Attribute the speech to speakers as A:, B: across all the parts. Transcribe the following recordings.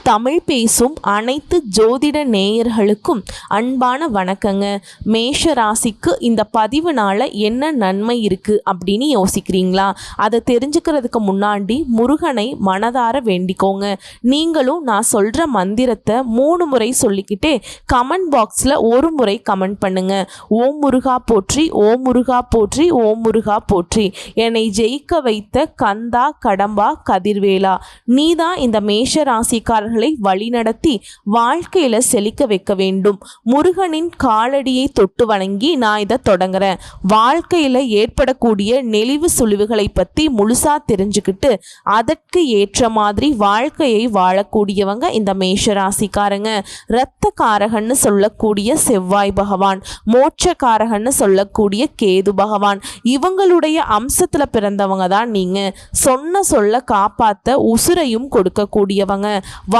A: தமிழ் பேசும் அனைத்து ஜோதிட நேயர்களுக்கும் அன்பான வணக்கங்க. மேஷ ராசிக்கு இந்த பதிவுனால என்ன நன்மை இருக்குது அப்படின்னு யோசிக்கிறீங்களா? அதை தெரிஞ்சுக்கிறதுக்கு முன்னாடி முருகனை மனதார வேண்டிக்கோங்க. நீங்களும் நான் சொல்கிற மந்திரத்தை 3 முறை சொல்லிக்கிட்டே கமெண்ட் பாக்ஸில் ஒரு முறை கமெண்ட் பண்ணுங்க. ஓம் முருகா போற்றி, ஓம் முருகா போற்றி, ஓம் முருகா போற்றி. என்னை ஜெயிக்க வைத்த கந்தா கடம்பா கதிர்வேலா, நீதான் இந்த மேஷ ராசிக்காரர்களை வழிநடத்தி வாழ்க்கையில செழிக்க வைக்க வேண்டும். முருகனின் காலடியை தொட்டு வணங்கி நான் இதை தொடங்குறேன். வாழ்க்கையில ஏற்படக்கூடிய நெளிவு சுழிவுகளை பத்தி முழுசா தெரிஞ்சுக்கிட்டு அதற்கு ஏற்ற மாதிரி வாழ்க்கையை வாழக்கூடியவங்க இந்த மேஷ ராசிக்காரங்க. இரத்தக்காரகன்னு சொல்லக்கூடிய செவ்வாய் பகவான், மோட்சக்காரகன்னு சொல்லக்கூடிய கேது பகவான், இவங்களுடைய அம்சத்துல பிறந்தவங்க தான் நீங்க. சொன்ன சொல்ல காப்பாத்த உசுரையும் கொடுக்கக்கூடியவங்க.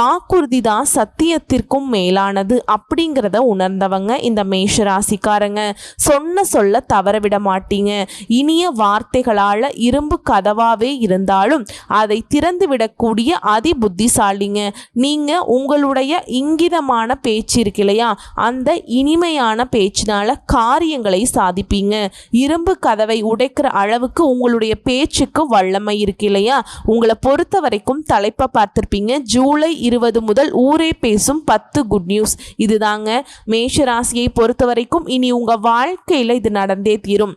A: வாக்குறுதி தான் சத்தியத்திற்கும் மேலானது அப்படிங்கிறத உணர்ந்தவங்க இந்த மேஷ ராசிக்காரங்க. சொன்ன சொல்ல தவறவிட மாட்டீங்க. இனிய வார்த்தைகளால் இரும்பு கதவாவே இருந்தாலும் அதை திறந்து விடக்கூடிய அதி புத்திசாலிங்க நீங்க. உங்களுடைய இங்கிதமான பேச்சு இருக்கு இல்லையா, அந்த இனிமையான பேச்சினால காரியங்களை சாதிப்பீங்க. இரும்பு கதவை உடைக்கிற அளவுக்கு உங்களுடைய பேச்சுக்கு வல்லமை இருக்கு இல்லையா. உங்களை பொறுத்த வரைக்கும் தலைப்பை பார்த்திருப்பீங்க, ஜூலை 20 முதல் ஊரே பேசும் 10 குட் நியூஸ். இதுதாங்க மேஷ ராசியை பொறுத்த வரைக்கும். இனி உங்க வாழ்க்கையில இது நடந்தே தீரும்.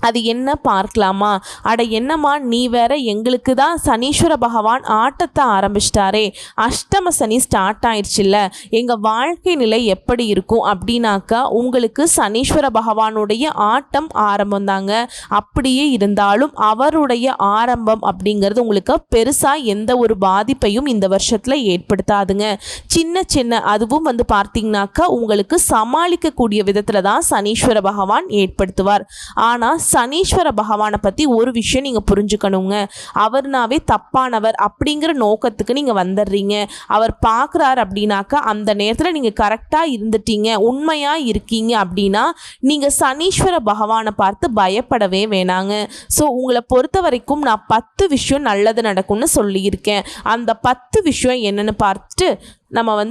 A: அது என்ன பார்க்கலாமா? அட என்னம்மா நீ வேற, எங்களுக்கு தான் சனீஸ்வர பகவான் ஆட்டத்தை ஆரம்பிச்சிட்டாரே, அஷ்டம சனி ஸ்டார்ட் ஆயிடுச்சுல்ல, எங்கள் வாழ்க்கை நிலை எப்படி இருக்கும் அப்படின்னாக்கா உங்களுக்கு சனீஸ்வர பகவானுடைய ஆட்டம் ஆரம்பம் தாங்க. அப்படியே இருந்தாலும் அவருடைய ஆரம்பம் அப்படிங்கிறது உங்களுக்கு பெருசாக எந்த ஒரு பாதிப்பையும் இந்த வருஷத்தில் ஏற்படுத்தாதுங்க. சின்ன சின்ன அதுவும் பார்த்தீங்கன்னாக்கா உங்களுக்கு சமாளிக்கக்கூடிய விதத்தில் தான் சனீஸ்வர பகவான் ஏற்படுத்துவார். ஆனால் சனீஸ்வர பகவானை பற்றி ஒரு விஷயம் நீங்கள் புரிஞ்சுக்கணுங்க. அவர்னாவே தப்பானவர் அப்படிங்கிற நோக்கத்துக்கு நீங்கள் வந்துடுறீங்க. அவர் பார்க்குறாரு அப்படின்னாக்கா அந்த நேரத்தில் நீங்கள் கரெக்டாக இருந்துட்டீங்க, உண்மையாக இருக்கீங்க அப்படின்னா நீங்கள் சனீஸ்வர பகவானை பார்த்து பயப்படவே வேணாங்க. ஸோ உங்களை பொறுத்த வரைக்கும் நான் 10 விஷயம் நல்லது நடக்கும்னு சொல்லியிருக்கேன். அந்த 10 விஷயம் என்னென்னு பார்த்துட்டு நம்ம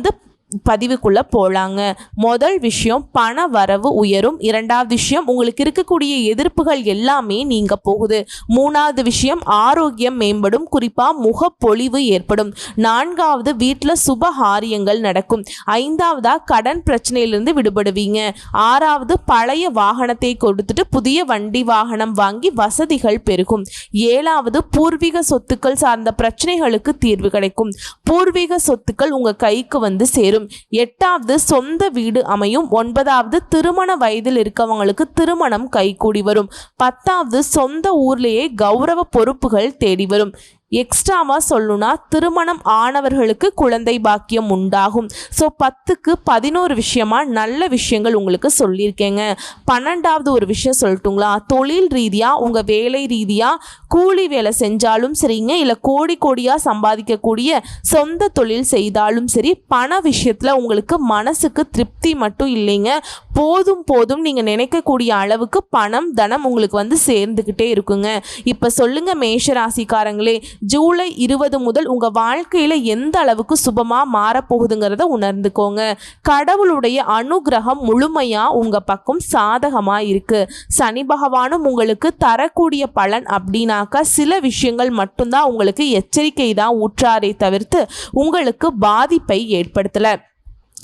A: பதிவுக்குள்ளே போகலாங்க. முதல் விஷயம், பண வரவு உயரும். 2வது விஷயம், உங்களுக்கு இருக்கக்கூடிய எதிர்ப்புகள் எல்லாமே நீங்க போகுது. 3வது விஷயம், ஆரோக்கியம் மேம்படும், குறிப்பாக முகப்பொலிவு ஏற்படும். 4வது, வீட்டில் சுபகாரியங்கள் நடக்கும். 5வதா கடன் பிரச்சனையிலிருந்து விடுபடுவீங்க. 6வது, பழைய வாகனத்தை கொடுத்துட்டு புதிய வண்டி வாகனம் வாங்கி வசதிகள் பெருகும். 7வது, பூர்வீக சொத்துக்கள் சார்ந்த பிரச்சனைகளுக்கு தீர்வு கிடைக்கும். பூர்வீக சொத்துக்கள் உங்க கைக்கு சேரும். 8வது, சொந்த வீடு அமையும். 9வது, திருமண வயதில் இருக்கவங்களுக்கு திருமணம் கைகூடி வரும். 10வது, சொந்த ஊர்லேயே கௌரவ பொறுப்புகள் தேடி வரும். எக்ஸ்ட்ராவா சொல்லணும்னா திருமணம் ஆனவர்களுக்கு குழந்தை பாக்கியம் உண்டாகும். ஸோ 10க்கு 11 விஷயமா நல்ல விஷயங்கள் உங்களுக்கு சொல்லியிருக்கேங்க. 12வது ஒரு விஷயம் சொல்லட்டுங்களா? தொழில் ரீதியாக உங்கள் வேலை ரீதியாக கூலி வேலை செஞ்சாலும் சரிங்க, இல்லை கோடியாக சம்பாதிக்கக்கூடிய சொந்த தொழில் செய்தாலும் சரி, பண விஷயத்தில் உங்களுக்கு மனசுக்கு திருப்தி மட்டும் இல்லைங்க, போதும் நீங்கள் நினைக்கக்கூடிய அளவுக்கு பணம் தனம் உங்களுக்கு சேர்ந்துக்கிட்டே இருக்குங்க. இப்போ சொல்லுங்க மேஷ ராசிக்காரங்களே, ஜூலை 20 முதல் உங்கள் வாழ்க்கையில் எந்த அளவுக்கு சுபமாக மாறப்போகுதுங்கிறத உணர்ந்துக்கோங்க. கடவுளுடைய அனுகிரகம் முழுமையாக உங்கள் பக்கம் சாதகமாக இருக்குது. சனி பகவானும் உங்களுக்கு தரக்கூடிய பலன் அப்படின்னாக்கா சில விஷயங்கள் மட்டும்தான் உங்களுக்கு எச்சரிக்கை தான் ஊற்றாரே தவிர்த்து உங்களுக்கு பாதிப்பை ஏற்படுத்தலை.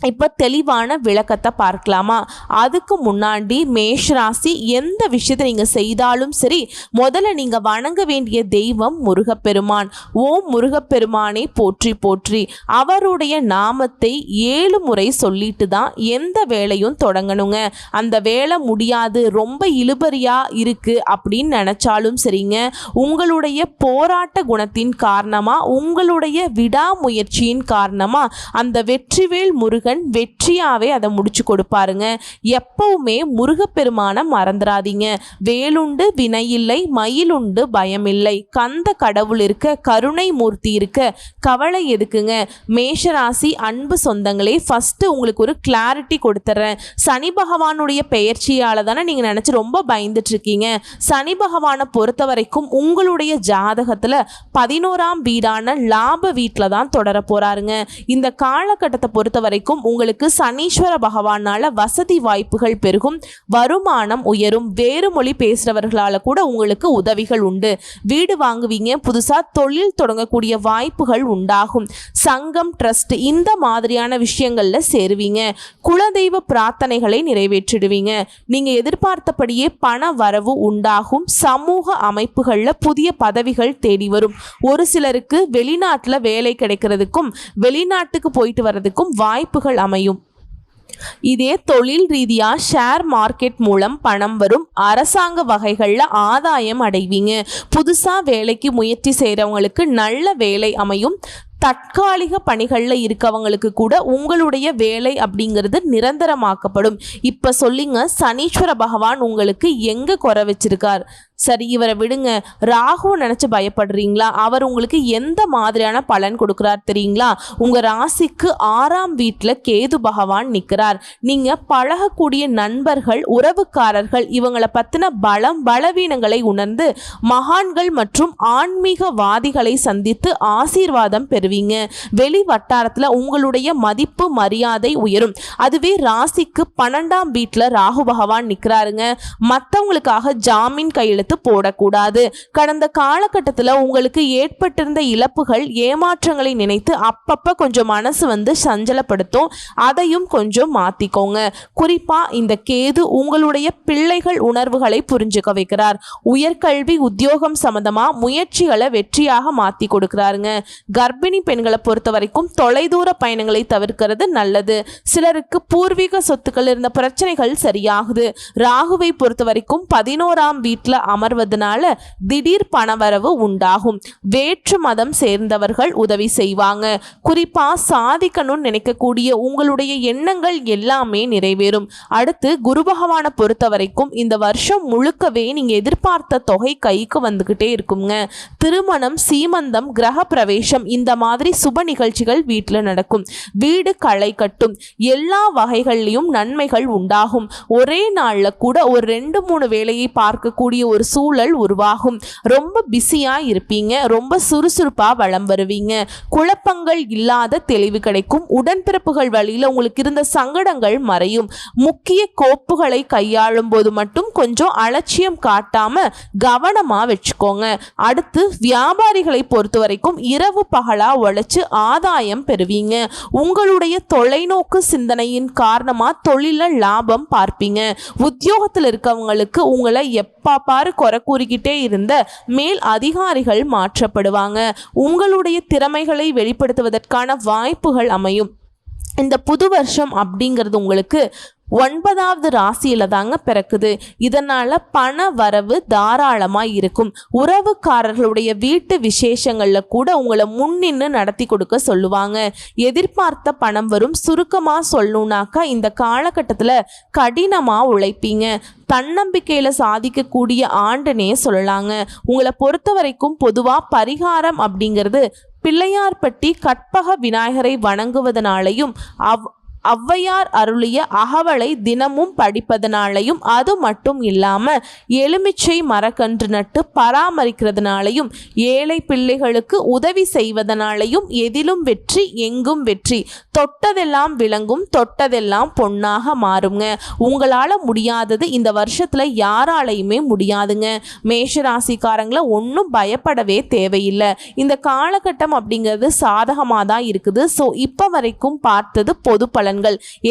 A: இப்போ தெளிவான விளக்கத்தை பார்க்கலாமா? அதுக்கு முன்னாடி மேஷ ராசி எந்த விஷயத்தை நீங்கள் செய்தாலும் சரி, முதல்ல நீங்கள் வணங்க வேண்டிய தெய்வம் முருகப்பெருமான். ஓம் முருகப்பெருமானை போற்றி போற்றி. அவருடைய நாமத்தை 7 முறை சொல்லிட்டு தான் எந்த வேலையும் தொடங்கணுங்க. அந்த வேலை முடியாது, ரொம்ப இழுபறியாக இருக்குது அப்படின்னு நினச்சாலும் சரிங்க, உங்களுடைய போராட்ட குணத்தின் காரணமாக, உங்களுடைய விடாமுயற்சியின் காரணமாக அந்த வெற்றிவேல் முருகன் முருகன் வெற்றியாவே அதை முடிச்சு கொடுப்பாருங்க. எப்பவுமே முருகப்பெருமான மறந்துடாதீங்க. வேலுண்டு வினையில்லை, மயிலுண்டு பயமில்லை, கந்த கடவுள் இருக்க, கருணை மூர்த்தி இருக்க, கவலை எதுக்குங்க. மேஷராசி அன்பு சொந்தங்களே, ஃபர்ஸ்ட் உங்களுக்கு ஒரு கிளாரிட்டி கொடுத்துட்றேன். சனி பகவானுடைய பெயர்ச்சியால தானே நீங்க நினைச்சு ரொம்ப பயந்துட்டு இருக்கீங்க. சனி பகவானை பொறுத்த வரைக்கும் உங்களுடைய ஜாதகத்துல 11ஆம் வீடான லாப வீட்டில தான் தொடர போறாருங்க. இந்த காலகட்டத்தை பொறுத்த வரைக்கும் உங்களுக்கு சனீஸ்வர பகவானால வசதி வாய்ப்புகள் பெருகும், வருமானம் உயரும், வேறு மொழி பேசுறவர்களால கூட உங்களுக்கு உதவிகள் உண்டு. வீடு வாங்குவீங்க, புதுசா தொழில் தொடங்கக்கூடிய வாய்ப்புகள் உண்டாகும். சங்கம், ட்ரஸ்ட் இந்த மாதிரியான விஷயங்கள்ல சேருவீங்க. குலதெய்வ பிரார்த்தனைகளை நிறைவேற்றிடுவீங்க. நீங்க எதிர்பார்த்தபடியே பண வரவு உண்டாகும். சமூக அமைப்புகள்ல புதிய பதவிகள் தேடி வரும். ஒரு சிலருக்கு வெளிநாட்டுல வேலை கிடைக்கிறதுக்கும் வெளிநாட்டுக்கு போயிட்டு வர்றதுக்கும் வாய்ப்புகள் அமையும். இதே தொழில் ரீதியா ஷேர் மார்க்கெட் மூலம் பணம் வரும். அரசாங்க வகைகளில் ஆதாயம் அடைவீங்க. புதுசா வேலைக்கு முயற்சி செய்கிறவங்களுக்கு நல்ல வேலை அமையும். தற்காலிக பணிகளில் இருக்கவங்களுக்கு கூட உங்களுடைய வேலை அப்படிங்கிறது நிரந்தரமாக்கப்படும். இப்போ சொல்லிங்க, சனீஸ்வர பகவான் உங்களுக்கு எங்கே குறை வச்சிருக்கார்? சரி, இவரை விடுங்க. ராகுவை நினச்சி பயப்படுறீங்களா? அவர் உங்களுக்கு எந்த மாதிரியான பலன் கொடுக்குறார் தெரியுங்களா? உங்கள் ராசிக்கு 6ஆம் வீட்டில் கேது பகவான் நிற்கிறார். நீங்கள் பழகக்கூடிய நண்பர்கள், உறவுக்காரர்கள் இவங்களை பற்றின பலவீனங்களை உணர்ந்து மகான்கள் மற்றும் ஆன்மீகவாதிகளை சந்தித்து ஆசீர்வாதம் பெறுவீங்க. வெளி வட்டாரத்தில் உங்களுடைய மதிப்பு மரியாதை உயரும். அதுவே ராசிக்கு 12ஆம் வீட்டில் ராகு பகவான் நிற்கிறாருங்க. மற்றவங்களுக்காக ஜாமீன் கையெழுத்து போடக்கூடாது. கடந்த காலகட்டத்தில் உங்களுக்கு ஏற்பட்டிருந்த இழப்புகள், ஏமாற்றங்களை நினைத்து அப்பப்ப கொஞ்சம் மனசு சஞ்சலப்படுத்தும். அதையும் கொஞ்சம் மாத்திக்கோங்க. குறிப்பா இந்த கேது உங்களுடைய பிள்ளைகள் உணர்வுகளை புரிஞ்சுக்க வைக்கிறார். உயர்கல்வி, உத்தியோகம் சம்பந்தமா முயற்சிகளை வெற்றியாக மாத்தி கொடுக்கிறாருங்க. கர்ப்பிணி பெண்களை பொறுத்த வரைக்கும் தொலைதூர பயணங்களை தவிர்க்கிறது நல்லது. சிலருக்கு பூர்வீக சொத்துக்கள் இருந்த பிரச்சனைகள் சரியாகுது. ராகுவை பொறுத்த வரைக்கும் 11ஆம் வீட்டில் அமர்வதனால திடீர் பணவரவு உண்டாகும். வேற்று மதம் சேர்ந்தவர்கள் உதவி செய்வாங்க. குறிப்பா சாதிக்கணும்னு நினைக்கக்கூடிய உங்களுடைய எண்ணங்கள் எல்லாமே நிறைவேறும். அடுத்து குரு பகவானை பொறுத்த வரைக்கும் இந்த வருஷம் முழுக்கவே நீங்க எதிர்பார்த்த தொகை கைக்கு வந்துகிட்டே இருக்குங்க. திருமணம், சீமந்தம், கிரக பிரவேசம் இந்த மாதிரி சுப நிகழ்ச்சிகள் வீட்டில் நடக்கும். வீடு களை கட்டும். எல்லா வகைகள்லையும் நன்மைகள் உண்டாகும். ஒரே நாள்ல கூட ஒரு 2-3 வேலையை பார்க்கக்கூடிய ஒரு சூழல் உருவாகும். ரொம்ப பிஸியா இருப்பீங்க. ரொம்ப சுறுசுறுப்பா வளம் வருவீங்க. குழப்பங்கள் இல்லாத தெளிவு கிடைக்கும். உடன்பிறப்புகள் வழியில உங்களுக்கு இருந்த சங்கடங்கள் மறையும். முக்கிய கோப்புகளை கையாளும் போது மட்டும் கொஞ்சம் அலட்சியம் காட்டாம கவனமா வச்சுக்கோங்க. அடுத்து வியாபாரிகளை பொறுத்த வரைக்கும் இரவு பகலா உழைச்சு ஆதாயம் பெறுவீங்க. உங்களுடைய தொலைநோக்கு சிந்தனையின் காரணமா தொழில லாபம் பார்ப்பீங்க. உத்தியோகத்தில் இருக்கவங்களுக்கு உங்களை எப்ப பாரு குறை கூறிக்கிட்டே இருந்த மேல் அதிகாரிகள் மாற்றப்படுவாங்க. உங்களுடைய திறமைகளை வெளிப்படுத்துவதற்கான வாய்ப்புகள் அமையும். இந்த புது வருஷம் அப்படிங்கிறது உங்களுக்கு 9வது ராசியில தாங்க பிறக்குது. இதனால பண வரவு தாராளமா இருக்கும். உறவுக்காரர்களுடைய வீட்டு விசேஷங்கள்ல கூட உங்களை முன்னின்று நடத்தி கொடுக்க சொல்லுவாங்க. எதிர்பார்த்த பணம் வரும். சுருக்கமா சொல்லணும்னாக்கா இந்த காலகட்டத்துல கடினமா உழைப்பீங்க. தன்னம்பிக்கையில சாதிக்கக்கூடிய ஆண்டுனே சொல்லலாங்க. உங்களை பொறுத்த வரைக்கும் பொதுவா பரிகாரம் அப்படிங்கிறது பிள்ளையார்பட்டி கற்பக விநாயகரை வணங்குவதனாலையும் ஔவையார் அருளிய அகவலை தினமும் படிப்பதனாலையும், அது மட்டும் இல்லாம எலுமிச்சை மரக்கன்று நட்டு பராமரிக்கிறதுனாலையும், ஏழை பிள்ளைகளுக்கு உதவி செய்வதனாலையும் எதிலும் வெற்றி, எங்கும் வெற்றி. தொட்டதெல்லாம் விளங்கும், தொட்டதெல்லாம் பொன்னாக மாறுங்க. உங்களால முடியாதது இந்த வருஷத்துல யாராலையுமே முடியாதுங்க. மேஷராசிக்காரங்களை ஒன்றும் பயப்படவே தேவையில்லை. இந்த காலகட்டம் அப்படிங்கிறது சாதகமாக தான் இருக்குது. ஸோ இப்போ வரைக்கும் பார்த்தது பொது பலன்.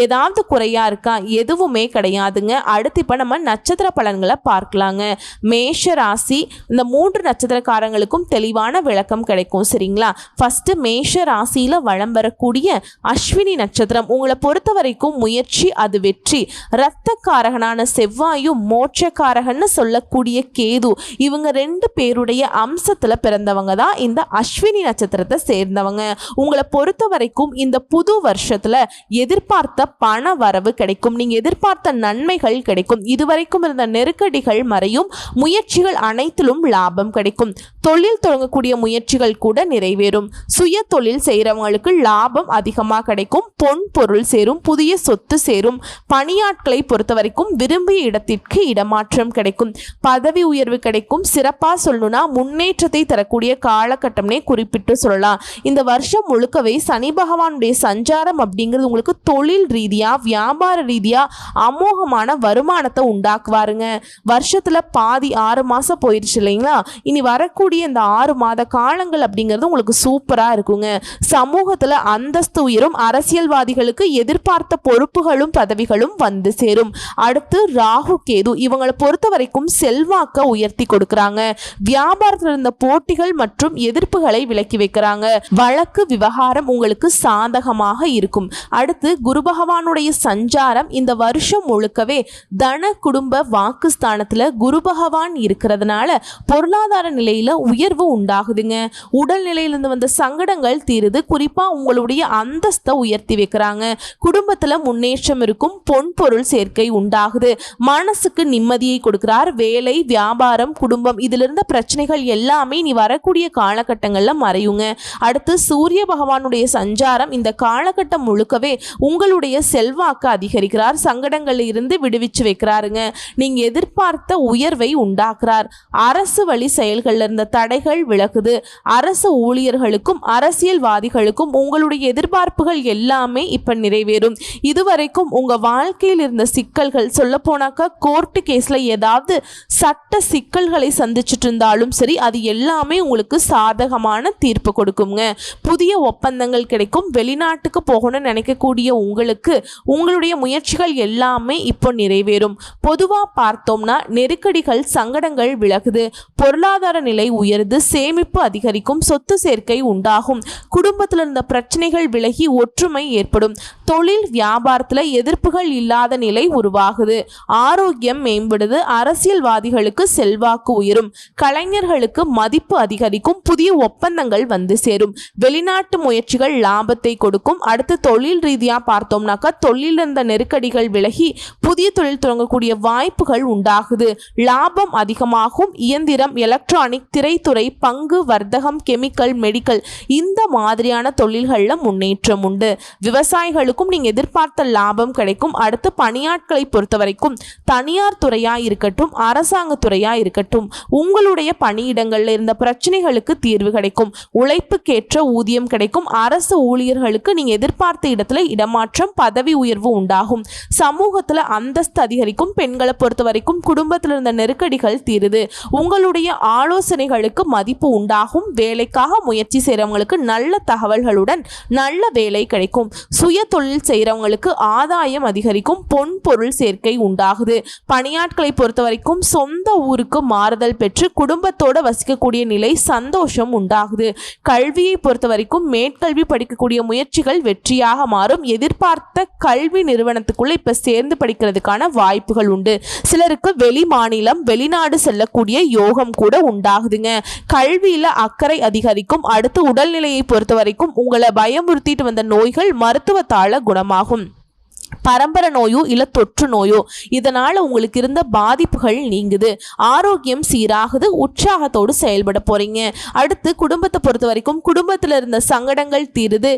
A: ஏதாவது குறையா இருக்கா? எதுவுமே கிடையாதுங்க. அடுத்து இப்ப நம்ம நட்சத்திர பலன்களை பார்க்கலாங்க. மேஷ ராசி, இந்த 3 நட்சத்திரக்காரங்களுக்கும் தெளிவான விளக்கம் கிடைக்கும். சரிங்களா? ஃபர்ஸ்ட் மேஷ ராசியில வலம் வரக்கூடிய அஸ்வினி நட்சத்திரம். உங்களை பொறுத்த வரைக்கும் முயற்சி அது வெற்றி. இரத்தக்காரகனான செவ்வாயும் மோட்சக்காரகன்னு சொல்லக்கூடிய கேது, இவங்க 2 பேருடைய அம்சத்துல பிறந்தவங்க தான் இந்த அஸ்வினி நட்சத்திரத்தை சேர்ந்தவங்க. உங்களை பொறுத்த வரைக்கும் இந்த புது வருஷத்துல எதிர்பார்த்த பண வரவு கிடைக்கும். நீங்க எதிர்பார்த்த நன்மைகள் கிடைக்கும். இதுவரைக்கும் இருந்த நெருக்கடிகள் மறையும். முயற்சிகள் அனைத்திலும் லாபம் கிடைக்கும். தொழில் தொடங்கக்கூடிய முயற்சிகள் கூட நிறைவேறும். சுய தொழில் செய்யறவங்களுக்கு லாபம் அதிகமாக கிடைக்கும். பொன் பொருள் சேரும். புதிய சொத்து சேரும். பணியாட்களை பொறுத்த வரைக்கும் விரும்பிய இடத்திற்கு இடமாற்றம் கிடைக்கும். பதவி உயர்வு கிடைக்கும். சிறப்பா சொல்லணும்னா முன்னேற்றத்தை தரக்கூடிய காலகட்டம்னே குறிப்பிட்டு சொல்லலாம். இந்த வருஷம் முழுக்கவே சனி பகவானுடைய சஞ்சாரம் அப்படிங்கிறது உங்களுக்கு தொழில் ரீதியா வியாபார ரீதியா அமோகமான வருமானத்தை உண்டாக்குவாருங்க. வருஷத்துல பாதி 6 மாசம் போயிடுச்சு இல்லைங்களா? இனி வரக்கூடிய இந்த 6 மாத காலங்கள் அப்படிங்கிறது உங்களுக்கு சூப்பரா இருக்குங்க. சமூகத்துல அந்தஸ்து உயரும். அரசியல்வாதிகளுக்கு எதிர்பார்த்த பொறுப்புகளும் பதவிகளும் வந்து சேரும். அடுத்து ராகு கேது இவங்களை பொறுத்த வரைக்கும் செல்வாக்க உயர்த்தி கொடுக்கறாங்க. வியாபாரத்தில் இருந்த போட்டிகள் மற்றும் எதிர்ப்புகளை விலக்கி வைக்கிறாங்க. வழக்கு விவகாரம் உங்களுக்கு சாதகமாக இருக்கும். அடுத்து குரு பகவானுடைய சஞ்சாரம் இந்த வருஷம் முழுக்கவே தன குடும்ப வாக்குஸ்தானத்துல குரு பகவான் இருக்கிறதுனால பொருளாதார நிலையில உயர்வு உண்டாகுதுங்க. உடல் நிலையிலிருந்து வந்த சங்கடங்கள் தீருது. குறிப்பா உங்களுடைய அந்தஸ்தை உயர்த்தி வைக்கிறாங்க. குடும்பத்துல முன்னேற்றம் இருக்கும். பொன் பொருள் சேர்க்கை உண்டாகுது. மனசுக்கு நிம்மதியை கொடுக்கிறார். வேலை வியாபாரம் குடும்பம் இதுல இருந்த பிரச்சனைகள் எல்லாமே நீ வரக்கூடிய காலகட்டங்கள்ல மறையுங்க. அடுத்து சூரிய பகவானுடைய சஞ்சாரம் இந்த காலகட்டம் முழுக்கவே உங்களுடைய செல்வாக்கு அதிகரிக்கிறார். சங்கடங்கள்ல இருந்து விடுவிச்சு வைக்கிறாருங்க. நீங்க எதிர்பார்த்த உயர்வை உண்டாக்குறார். அரசு வழி செயல்கள்ல இருந்த தடைகள் விலகுது. அரசு ஊழியர்களுக்கும் அரசியல்வாதிகளுக்கும் உங்களுடைய எதிர்பார்ப்புகள் எல்லாமே இப்ப நிறைவேறும். இதுவரைக்கும் உங்க வாழ்க்கையில் இருந்த சிக்கல்கள் சொல்ல போனாக்கா கோர்ட்டு கேஸ்ல ஏதாவது சட்ட சிக்கல்களை சந்திச்சுட்டு இருந்தாலும் சரி அது எல்லாமே உங்களுக்கு சாதகமான தீர்ப்பு கொடுக்குங்க. புதிய ஒப்பந்தங்கள் கிடைக்கும். வெளிநாட்டுக்கு போகணும்னு நினைக்கக்கூடிய உங்களுக்கு உங்களுடைய முயற்சிகள் எல்லாமே இப்போ நிறைவேறும். பொதுவா பார்த்தோம்னா நெருக்கடிகள் சங்கடங்கள் விலகுது. பொருளாதார நிலை உயருது. சேமிப்பு அதிகரிக்கும். சொத்து சேர்க்கை உண்டாகும். குடும்பத்தில் இருந்த பிரச்சனைகள் விலகி ஒற்றுமை ஏற்படும். தொழில் வியாபாரத்துல எதிர்ப்புகள் இல்லாத நிலை உருவாகுது. ஆரோக்கியம் மேம்படுது. அரசியல்வாதிகளுக்கு செல்வாக்கு உயரும். கலைஞர்களுக்கு மதிப்பு அதிகரிக்கும். புதிய ஒப்பந்தங்கள் வந்து சேரும். வெளிநாட்டு முயற்சிகள் லாபத்தை கொடுக்கும். அடுத்து தொழில் ரீதியா பார்த்தோம்னாக்கா தொழில் இருந்த நெருக்கடிகள் விலகி புதிய தொழில் தொடங்கக்கூடிய வாய்ப்புகள் உண்டாகுது. லாபம் அதிகமாகும். இயந்திரம் எலக்ட்ரானிக் திரைத்துறை பங்கு வர்த்தகம் கெமிக்கல் மெடிக்கல் இந்த மாதிரியான தொழில்கள்ல முன்னேற்றம் உண்டு. விவசாயிகளுக்கும் நீங்க எதிர்பார்த்த லாபம் கிடைக்கும். அடுத்து பணியாட்களை பொறுத்த வரைக்கும் தனியார் துறையா இருக்கட்டும் அரசாங்க துறையா இருக்கட்டும் உங்களுடைய பணியிடங்கள்ல இருந்த பிரச்சனைகளுக்கு தீர்வு கிடைக்கும். உழைப்புக்கேற்ற ஊதியம் கிடைக்கும். அரசு ஊழியர்களுக்கு நீங்க எதிர்பார்த்த இடத்துல இடமாற்றம் பதவி உயர்வு உண்டாகும். சமூகத்துல அந்தஸ்து அதிகரிக்கும். பெண்களை பொறுத்த வரைக்கும் குடும்பத்தில் இருந்த நெருக்கடிகள் தீருது. உங்களுடைய ஆலோசனைகளுக்கு மதிப்பு உண்டாகும். வேலைக்காக முயற்சி செய்யறவங்களுக்கு நல்ல தகவல்களுடன் நல்ல வேலை கிடைக்கும். சுய தொழில் செய்யறவங்களுக்கு ஆதாயம் அதிகரிக்கும். பொன் பொருள் சேர்க்கை உண்டாகுது. பணியாட்களை பொறுத்த வரைக்கும் சொந்த ஊருக்கு மாறுதல் பெற்று குடும்பத்தோட வசிக்கக்கூடிய நிலை சந்தோஷம் உண்டாகுது. கல்வியை பொறுத்த வரைக்கும் மேற்கல்வி படிக்கக்கூடிய முயற்சிகள் வெற்றியாக மாறும். எதிர்பார்த்த கல்வி நிறுவனத்துக்குள்ள இப்ப சேர்ந்து படிக்கிறதுக்கான வாய்ப்புகள் உண்டு. சிலருக்கு வெளி மாநிலம் வெளிநாடு செல்லக்கூடிய யோகம் கூட உண்டாகுதுங்க. கல்வியில அக்கறை அதிகரிக்கும். அடுத்து உடல்நிலையை பொறுத்த வரைக்கும் உங்களை பயமுறுத்திட்டு வந்த நோய்கள் மருத்துவத்தால குணமாகும். பரம்பரை நோயோ இல்ல தொற்று நோயோ இதனால உங்களுக்கு இருந்த பாதிப்புகள் நீங்குது. ஆரோக்கியம் சீராகுது. உற்சாகத்தோடு செயல்பட போறீங்க. அடுத்து குடும்பத்தை பொறுத்த வரைக்கும் குடும்பத்தில் இருந்த சங்கடங்கள் தீருது.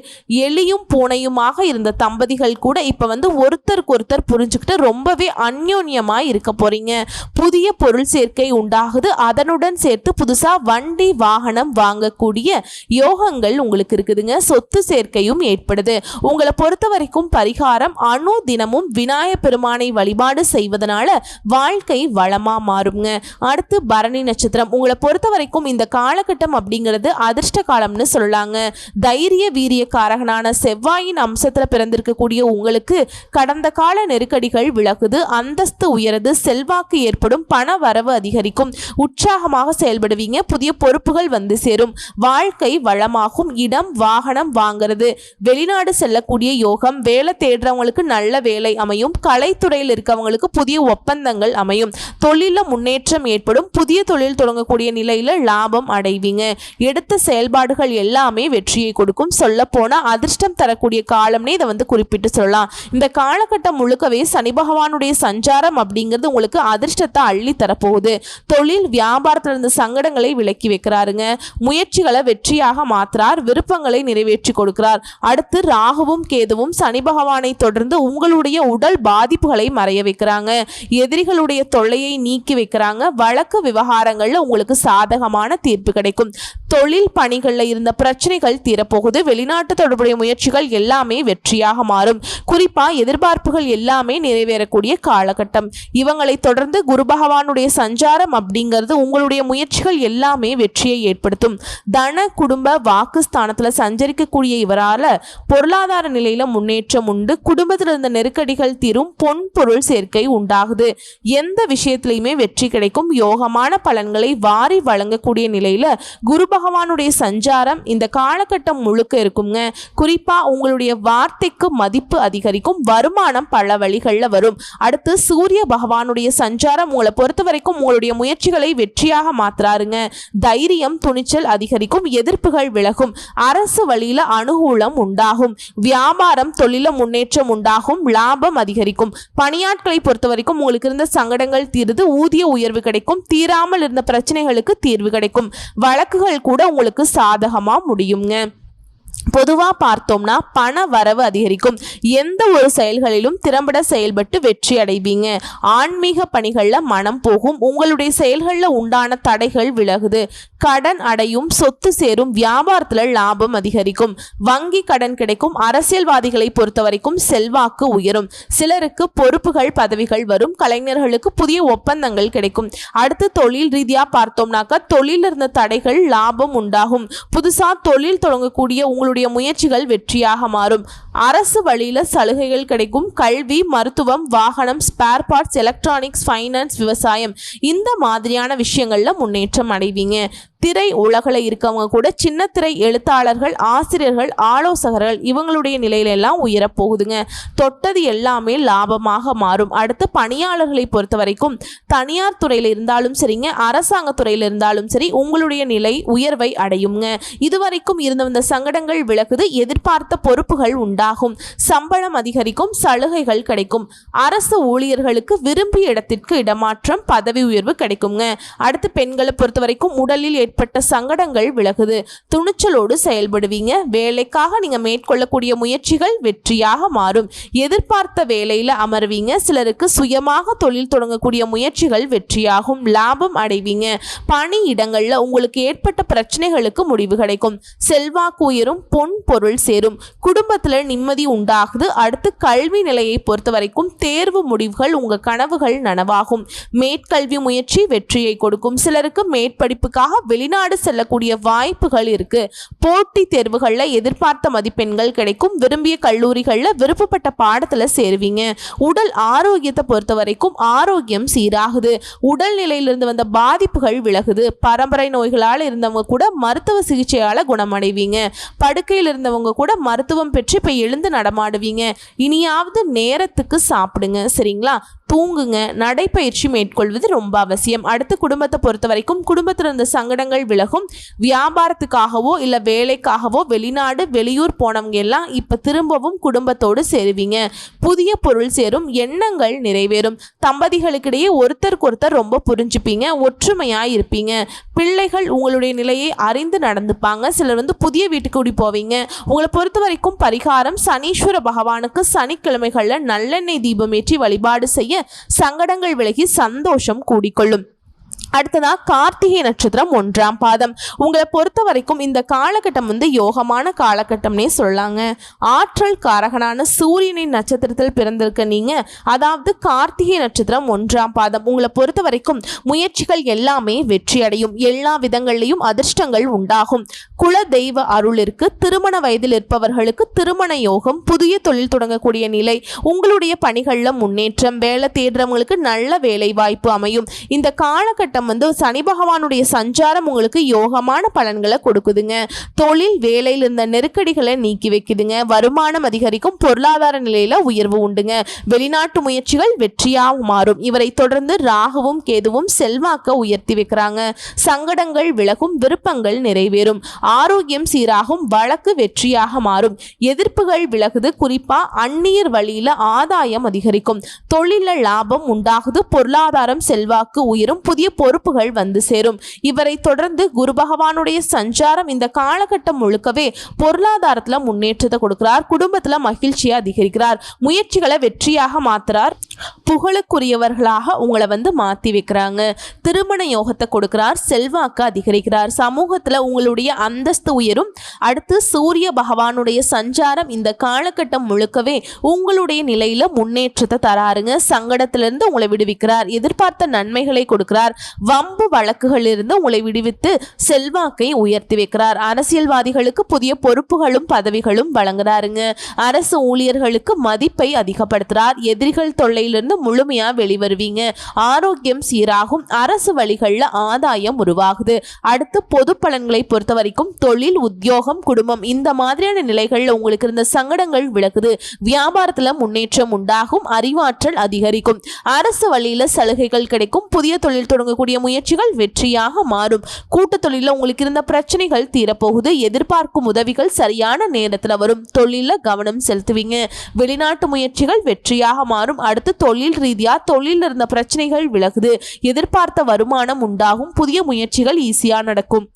A: எலியும் பூனையுமாக இருந்த தம்பதிகள் கூட இப்ப ஒருத்தருக்கு ஒருத்தர் புரிஞ்சுக்கிட்டு ரொம்பவே அந்யோன்யமா இருக்க போறீங்க. புதிய பொருள் சேர்க்கை உண்டாகுது. அதனுடன் சேர்த்து புதுசா வண்டி வாகனம் வாங்கக்கூடிய யோகங்கள் உங்களுக்கு இருக்குதுங்க. சொத்து சேர்க்கையும் ஏற்படுது. உங்களை பொறுத்த வரைக்கும் பரிகாரம் தினமும் விநாயகர் பெருமானை வழிபாடு செய்வதனால வாழ்க்கை வளமா மாறுங்க. அடுத்து பரணி நட்சத்திரம் உங்களை பொறுத்த வரைக்கும் இந்த காலகட்டம் அப்படிங்கிறது அதிர்ஷ்ட காலம்னு சொல்லலாங்க. தைரிய வீரிய காரகனான செவ்வாயின் அம்சத்துல பிறந்திருக்கக்கூடிய உங்களுக்கு கடந்த கால நெருக்கடிகள் விலகுது. அந்தஸ்து உயருது. செல்வாக்கு ஏற்படும். பண வரவு அதிகரிக்கும். உற்சாகமாக செயல்படுவீங்க. புதிய பொறுப்புகள் வந்து சேரும். வாழ்க்கை வளமாகும். இடம் வாகனம் வாங்கிறது. வெளிநாடு செல்லக்கூடிய யோகம். வேலை தேடுறவங்களுக்கு நல்ல நல்ல வேலை அமையும். கலைத்துறையில் இருக்கவங்களுக்கு புதிய ஒப்பந்தங்கள் அமையும். தொழில முன்னேற்றம் ஏற்படும். புதிய தொழில் தொடங்கக்கூடிய நிலையில லாபம் அடைவீங்க. எடுத்த செயல்பாடுகள் எல்லாமே வெற்றியை கொடுக்கும். சொல்ல போனா அதிர்ஷ்டம் தரக்கூடிய காலம்னே இதை குறிப்பிட்டு சொல்லலாம். இந்த காலகட்டம் முழுக்கவே சனி பகவானுடைய சஞ்சாரம் அப்படிங்கிறது உங்களுக்கு அதிர்ஷ்டத்தை அள்ளி தரப்போகுது. தொழில் வியாபாரத்துல இருந்து சங்கடங்களை விலக்கி வைக்கிறாருங்க. முயற்சிகளை வெற்றியாக மாற்றுறார். விருப்பங்களை நிறைவேற்றி கொடுக்கிறார். அடுத்து ராகுவும் கேதுவும் சனி பகவானை தொடர்ந்து உங்களுடைய உடல் பாதிப்புகளை மறைய வைக்கிறாங்க. எதிரிகளுடைய தொல்லையை நீக்கி வைக்கிறாங்க. வழக்கு விவகாரங்கள்ல உங்களுக்கு சாதகமான தீர்ப்பு கிடைக்கும். தொழில் பணிகள்ல இருந்த பிரச்சனைகள் தீரப்போகுது. வெளிநாட்டு தொடர்புடைய முயற்சிகள் எல்லாமே வெற்றியாக மாறும். குறிப்பா எதிர்பார்ப்புகள் எல்லாமே நிறைவேறக்கூடிய காலகட்டம். இவங்களை தொடர்ந்து குரு பகவானுடைய சஞ்சாரம் அப்படிங்கிறது உங்களுடைய முயற்சிகள் எல்லாமே வெற்றியை ஏற்படுத்தும். தன குடும்ப வாக்குஸ்தானத்துல சஞ்சரிக்கக்கூடிய இவரால பொருளாதார நிலையில முன்னேற்றம் உண்டு. குடும்பத்தில் இருந்த நெருக்கடிகள் தீரும். பொன் பொருள் சேர்க்கை உண்டாகுது. எந்த விஷயத்திலையுமே வெற்றி கிடைக்கும். யோகமான பலன்களை வாரி வழங்கக்கூடிய நிலையில குரு பகவானுடைய சஞ்சாரம் இந்த காலகட்டம் முழுக்க இருக்குங்க. குறிப்பா உங்களுடைய வார்த்தைக்கு மதிப்பு அதிகரிக்கும். வருமானம் பல வழிகளில் வரும். அடுத்து சூரிய பகவானுடைய சஞ்சாரம் உங்களை பொறுத்த வரைக்கும் உங்களுடைய முயற்சிகளை வெற்றியாக மாத்துறாருங்க. தைரியம் துணிச்சல் அதிகரிக்கும். எதிர்ப்புகள் விலகும். அரசு வழியில அனுகூலம் உண்டாகும். வியாபாரம் தொழில முன்னேற்றம் உண்டாகும். லாபம் அதிகரிக்கும். பணியாட்களை பொறுத்த வரைக்கும் உங்களுக்கு இருந்த சங்கடங்கள் தீருது. ஊதிய உயர்வு கிடைக்கும். தீராமல் இருந்த பிரச்சனைகளுக்கு தீர்வு கிடைக்கும். வழக்குகள் கூட உங்களுக்கு சாதகமா முடியுங்க. பொதுவா பார்த்தோம்னா பண வரவு அதிகரிக்கும். எந்த ஒரு செயல்களிலும் திறம்பட செயல்பட்டு வெற்றி அடைவீங்க. ஆன்மீக பணிகள்ல மனம் போகும். உங்களுடைய செயல்கள்ல உண்டான தடைகள் விலகுது. கடன் அடையும். சொத்து சேரும். வியாபாரத்துல லாபம் அதிகரிக்கும். வங்கி கடன் கிடைக்கும். அரசியல்வாதிகளை பொறுத்த வரைக்கும் செல்வாக்கு உயரும். சிலருக்கு பொறுப்புகள் பதவிகள் வரும். கலைஞர்களுக்கு புதிய ஒப்பந்தங்கள் கிடைக்கும். அடுத்து தொழில் ரீதியா பார்த்தோம்னாக்கா தொழில் இருந்த தடைகள் லாபம் உண்டாகும். புதுசா தொழில் தொடங்கக்கூடிய உங்களுடைய முயற்சிகள் வெற்றியாக மாறும். அரசு வழியில சலுகைகள் கிடைக்கும். கல்வி, மருத்துவம், வாகனம், ஸ்பேர் பார்ட்ஸ், எலக்ட்ரானிக்ஸ், ஃபைனான்ஸ், விவசாயம் இந்த மாதிரியான விஷயங்கள்ல முன்னேற்றம் அடைவீங்க. திரை உலகில் இருக்கவங்க கூட சின்ன திரை எழுத்தாளர்கள், ஆசிரியர்கள், ஆலோசகர்கள் இவங்களுடைய நிலையில எல்லாம் உயரப்போகுதுங்க. தொட்டது எல்லாமே லாபமாக மாறும். அடுத்து பணியாளர்களை பொறுத்த வரைக்கும் தனியார் துறையில் இருந்தாலும் சரிங்க, அரசாங்க துறையில் இருந்தாலும் சரி உங்களுடைய நிலை உயர்வை அடையுங்க. இதுவரைக்கும் இருந்து வந்த சங்கடங்கள் விலகுது. எதிர்பார்த்த பொறுப்புகள் உண்டாகும். சம்பளம் அதிகரிக்கும். சலுகைகள் கிடைக்கும். அரசு ஊழியர்களுக்கு விரும்பிய இடத்திற்கு இடமாற்றம், பதவி உயர்வு கிடைக்குங்க. அடுத்து பெண்களை பொறுத்த வரைக்கும் உடலில் ஏற்பட்ட சங்கடங்கள் விலகுது. துணிச்சலோடு செயல்படுவீங்க. வேலைக்காக நீங்க மேற்கொள்ளக்கூடிய முயற்சிகள் வெற்றியாக மாறும். எதிர்பார்த்த வேலையில அமர்வீங்க. சிலருக்கு சுயமாக தொழில் தொடங்கக்கூடிய முயற்சிகள் வெற்றியாகும். லாபம் அடைவீங்க. பணி இடங்கள்ல உங்களுக்கு ஏற்பட்ட பிரச்சனைகளுக்கு முடிவு கிடைக்கும். செல்வாக்கு உயரும். பொன் பொருள் சேரும். குடும்பத்துல நிம்மதி உண்டாகுது. அடுத்து கல்வி நிலையை பொறுத்த வரைக்கும் தேர்வு முடிவுகள் உங்க கனவுகள் நனவாகும். மேற்கல்வி முயற்சி வெற்றியை கொடுக்கும். சிலருக்கு மேற்படிப்புக்காக வெளிநாடு செல்லக்கூடிய வாய்ப்புகள் இருக்கு. போட்டி தேர்வுகள்ல எதிர்பார்த்த மதிப்பெண்கள் கிடைக்கும். விரும்பிய கல்லூரிகள்ல விருப்பப்பட்ட பாடத்துல சேருவீங்க. உடல் ஆரோக்கியத்தை பொறுத்த வரைக்கும் ஆரோக்கியம் சீராகுது. உடல் நிலையிலிருந்து வந்த பாதிப்புகள் விலகுது. பரம்பரை நோய்களால் இருந்தவங்க கூட மருத்துவ சிகிச்சையால குணமடைவீங்க. படுக்கையில் இருந்தவங்க கூட மருத்துவம் பெற்று இப்ப எழுந்து நடமாடுவீங்க. இனியாவது நேரத்துக்கு சாப்பிடுங்க. சரிங்களா? தூங்குங்க. நடைப்பயிற்சி மேற்கொள்வது ரொம்ப அவசியம். அடுத்து குடும்பத்தை பொறுத்த வரைக்கும் குடும்பத்தில் இருந்த சங்கடங்கள் விலகும். வியாபாரத்துக்காகவோ இல்லை வேலைக்காகவோ வெளிநாடு வெளியூர் போனவங்க எல்லாம் இப்போ திரும்பவும் குடும்பத்தோடு சேருவீங்க. புதிய பொருள் சேரும். எண்ணங்கள் நிறைவேறும். தம்பதிகளுக்கிடையே ஒருத்தருக்கு ஒருத்தர் ரொம்ப புரிஞ்சுப்பீங்க. ஒற்றுமையாக இருப்பீங்க. பிள்ளைகள் உங்களுடைய நிலையை அறிந்து நடந்துப்பாங்க. சிலர் புதிய வீட்டுக்கு கூடி போவீங்க. உங்களை பொறுத்த வரைக்கும் பரிகாரம் சனீஸ்வர பகவானுக்கு சனிக்கிழமைகளில் நல்லெண்ணெய் தீபம் ஏற்றி வழிபாடு செய்ய சங்கடங்கள் விலகி சந்தோஷம் கூடிக்கொள்ளும். அடுத்ததா கார்த்திகை நட்சத்திரம் 1ஆம் பாதம். உங்களை பொறுத்த வரைக்கும் இந்த காலகட்டம் யோகமான காலகட்டம்னே சொல்லாங்க. ஆற்றல் காரகனான சூரியனின் நட்சத்திரத்தில் பிறந்திருக்க நீங்க, அதாவது கார்த்திகை நட்சத்திரம் 1ஆம் பாதம், உங்களை பொறுத்த வரைக்கும் முயற்சிகள் எல்லாமே வெற்றி அடையும். எல்லா விதங்கள்லையும் அதிர்ஷ்டங்கள் உண்டாகும். குல தெய்வ அருள் இருக்கு. திருமண வயதில் இருப்பவர்களுக்கு திருமண யோகம், புதிய தொழில் தொடங்கக்கூடிய நிலை, உங்களுடைய பணிகள்ல முன்னேற்றம், வேலை தேடுறவங்களுக்கு நல்ல வேலை வாய்ப்பு அமையும். இந்த காலகட்டம் காலகட்டம் சனி பகவானுடைய சஞ்சாரம் உங்களுக்கு யோகமான பலன்களை கொடுக்குதுங்க. தொழில் வேலையில் இருந்த நெருக்கடிகளை நீக்கி வைக்குதுங்க. வருமானம் அதிகரிக்கும், பொருளாதார நிலையில உயர்வு உண்டுங்க. வெளிநாட்டு முயற்சிகள் வெற்றியாக மாறும். இவரை தொடர்ந்து ராகுவும் கேதுவும் செல்வாக்க உயர்த்தி வைக்கிறாங்க. சங்கடங்கள் விலகும், விருப்பங்கள் நிறைவேறும், ஆரோக்கியம் சீராகும், வழக்கு வெற்றியாக மாறும், எதிர்ப்புகள் விலகுது. குறிப்பா அந்நியர் வழியில ஆதாயம் அதிகரிக்கும், தொழில லாபம் உண்டாகுது, பொருளாதாரம் செல்வாக்கு உயரும், புதிய பொறுப்புகள் வந்து சேரும். இவரை தொடர்ந்து குரு பகவானுடைய சஞ்சாரம் இந்த காலகட்டம் முழுக்கவே பொருளாதாரத்துல முன்னேற்றத்தை கொடுக்கிறார். குடும்பத்துல மகிழ்ச்சியை அதிகரிக்கிறார், முயற்சிகளை வெற்றியாக மாத்துறார், புகழுக்குரியவர்களாக உங்களை மாத்தி வைக்கிறாங்க. திருமண யோகத்தை கொடுக்கிறார், செல்வாக்கு அதிகரிக்கிறார், சமூகத்துல உங்களுடைய அந்தஸ்து உயரும். அடுத்து சூரிய பகவானுடைய சஞ்சாரம் இந்த காலகட்டம் முழுக்கவே உங்களுடைய நிலையில முன்னேற்றத்தை தராருங்க. சங்கடத்திலிருந்து உங்களை விடுவிக்கிறார், எதிர்பார்த்த நன்மைகளை கொடுக்கிறார், வம்பு வழக்குகளிலிருந்து உங்களை விடுவித்து செல்வாக்கை உயர்த்தி வைக்கிறார். அரசியல்வாதிகளுக்கு புதிய பொறுப்புகளும் பதவிகளும் வழங்குறாருங்க. அரசு ஊழியர்களுக்கு மதிப்பை அதிகப்படுத்துறார், எதிரிகள் தொல்லையிலிருந்து முழுமையா வெளிவருவீங்க. ஆரோக்கியம் சீராகும், அரசு வழிகளில் ஆதாயம் உருவாகுது. அடுத்து பொது பலன்களை பொறுத்த வரைக்கும் தொழில், உத்தியோகம், குடும்பம் இந்த மாதிரியான நிலைகள்ல உங்களுக்கு இருந்த சங்கடங்கள் விலகுது. வியாபாரத்துல முன்னேற்றம் உண்டாகும், அறிவாற்றல் அதிகரிக்கும், அரசு வழியில சலுகைகள் கிடைக்கும், புதிய தொழில் தொடங்கக்கூடிய முயற்சிகள் வெற்றியாக மாறும். கூட்டு தொழில உங்களுக்கு இருந்த பிரச்சனைகள் தீரப்போகுது, எதிர்பார்க்கும் உதவிகள் சரியான நேரத்துல வரும், தொழில கவனம் செலுத்துவீங்க, வெளிநாட்டு முயற்சிகள் வெற்றியாக மாறும். அடுத்து தொழில் ரீதியா தொழில் இருந்த பிரச்சனைகள் விலகுது, எதிர்பார்த்த வருமானம் உண்டாகும், புதிய முயற்சிகள் ஈஸியா நடக்கும்,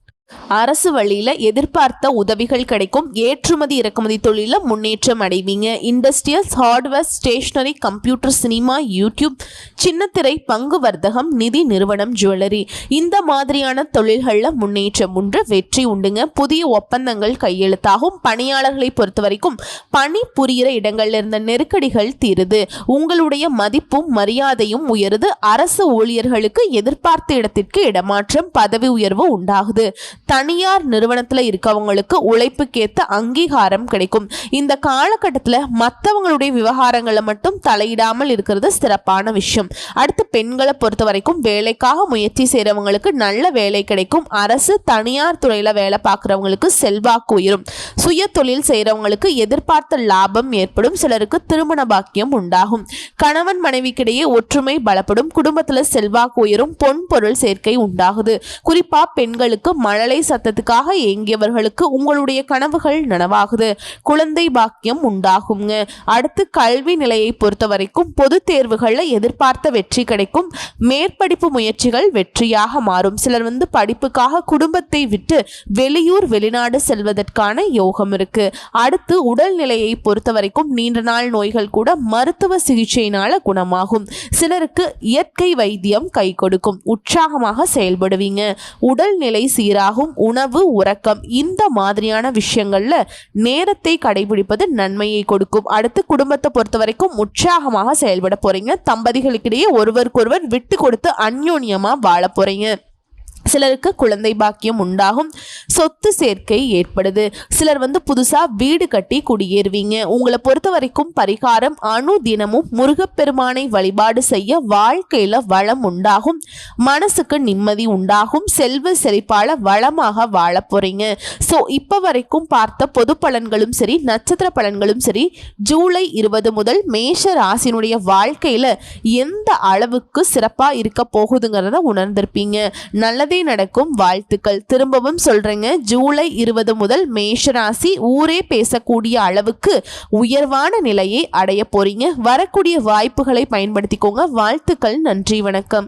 A: அரசு வழியில எதிர்பார்த்த உதவிகள் கிடைக்கும், ஏற்றுமதி இறக்குமதி தொழில முன்னேற்றம் அடைவீங்க. Industrials, hardware, stationery, computer, cinema, YouTube, சின்னத்திரை, பங்கு வர்த்தகம், நிதி நிறுவனம், ஜுவல்லரி இந்த மாதிரியான தொழில்களில் முன்னேற்றம் உண்டு, வெற்றி உண்டுங்க. புதிய ஒப்பந்தங்கள் கையெழுத்தாகும். பணியாளர்களை பொறுத்த வரைக்கும் பணி புரிகிற இடங்கள்ல இருந்த நெருக்கடிகள் தீருது, உங்களுடைய மதிப்பும் மரியாதையும் உயருது. அரசு ஊழியர்களுக்கு எதிர்பார்த்த இடத்திற்கு இடமாற்றம், பதவி உயர்வு உண்டாகுது. தனியார் நிறுவனத்தில் இருக்கவங்களுக்கு உழைப்புக்கேற்ற அங்கீகாரம் கிடைக்கும். இந்த காலகட்டத்தில் மற்றவங்களுடைய விவகாரங்களை மட்டும் தலையிடாமல் இருக்கிறது சிறப்பான விஷயம். அடுத்து பெண்களை பொறுத்த வரைக்கும் வேலைக்காக முயற்சி செய்கிறவங்களுக்கு நல்ல வேலை கிடைக்கும். அரசு தனியார் துறையில் வேலை பார்க்குறவங்களுக்கு செல்வாக்கு உயரும். சுய தொழில் செய்கிறவங்களுக்கு எதிர்பார்த்த லாபம் ஏற்படும். சிலருக்கு திருமண பாக்கியம் உண்டாகும். கணவன் மனைவிக்கிடையே ஒற்றுமை பலப்படும். குடும்பத்தில் செல்வாக்கு உயரும். பொன் பொருள் சேர்க்கை உண்டாகுது. குறிப்பா பெண்களுக்கு மழலை சத்தத்துக்காக ஏங்கியவர்களுக்கு உங்களுடைய கனவுகள் நனவாகுது. குழந்தை பாக்கியம் உண்டாகுங்க. அடுத்து கல்வி நிலையை பொறுத்த வரைக்கும் பொது தேர்வுகளில் எதிர்பார்த்த வெற்றி கிடைக்கும். மேற்படிப்பு முயற்சிகள் வெற்றியாக மாறும். சிலர் படிப்புக்காக குடும்பத்தை விட்டு வெளியூர் வெளிநாடு செல்வதற்கான யோகம் இருக்கு. அடுத்து உடல்நிலையை பொறுத்த வரைக்கும் நீண்ட நாள் நோய்கள் கூட மருத்துவ சிகிச்சையினால குணமாகும். சிலருக்கு இயற்கை வைத்தியம் கை கொடுக்கும். உற்சாகமாக செயல்படுவீங்க. உடல்நிலை சீராகும். உணவு, உறக்கம் இந்த மாதிரியான விஷயங்கள்ல நேரத்தை கடைபிடிப்பது நன்மையை கொடுக்கும். அடுத்து குடும்பத்தை பொறுத்த வரைக்கும் உற்சாகமாக செயல்பட போறீங்க. தம்பதிகளுக்கிடையே ஒருவருக்கொருவர் விட்டு கொடுத்து அந்யோன்யமா வாழ போறீங்க. சிலருக்கு குழந்தை பாக்கியம் உண்டாகும். சொத்து சேர்க்கை ஏற்படுது. சிலர் புதுசா வீடு கட்டி குடியேறுவீங்க. உங்களை பொறுத்த வரைக்கும் பரிகாரம் அனுதினமும் முருகப்பெருமானை வழிபாடு செய்ய வாழ்க்கையில வளம் உண்டாகும். மனசுக்கு நிம்மதி உண்டாகும். செல்வ செழிப்பால வளமாக வாழ போறீங்க. ஸோ இப்போ வரைக்கும் பார்த்த பொது பலன்களும் சரி, நட்சத்திர பலன்களும் சரி, ஜூலை 20 முதல் மேஷ ராசினுடைய வாழ்க்கையில எந்த அளவுக்கு சிறப்பா இருக்க போகுதுங்கிறத உணர்ந்திருப்பீங்க. நல்லதே நடக்கும். வாழ்த்துக்கள். திரும்பவும் சொல்றேங்க, ஜூலை 20 முதல் மேஷராசி ஊரே பேசக்கூடிய அளவுக்கு உயர்வான நிலையை அடைய போறீங்க. வரக்கூடிய வாய்ப்புகளை பயன்படுத்திக்கோங்க. வாழ்த்துக்கள். நன்றி, வணக்கம்.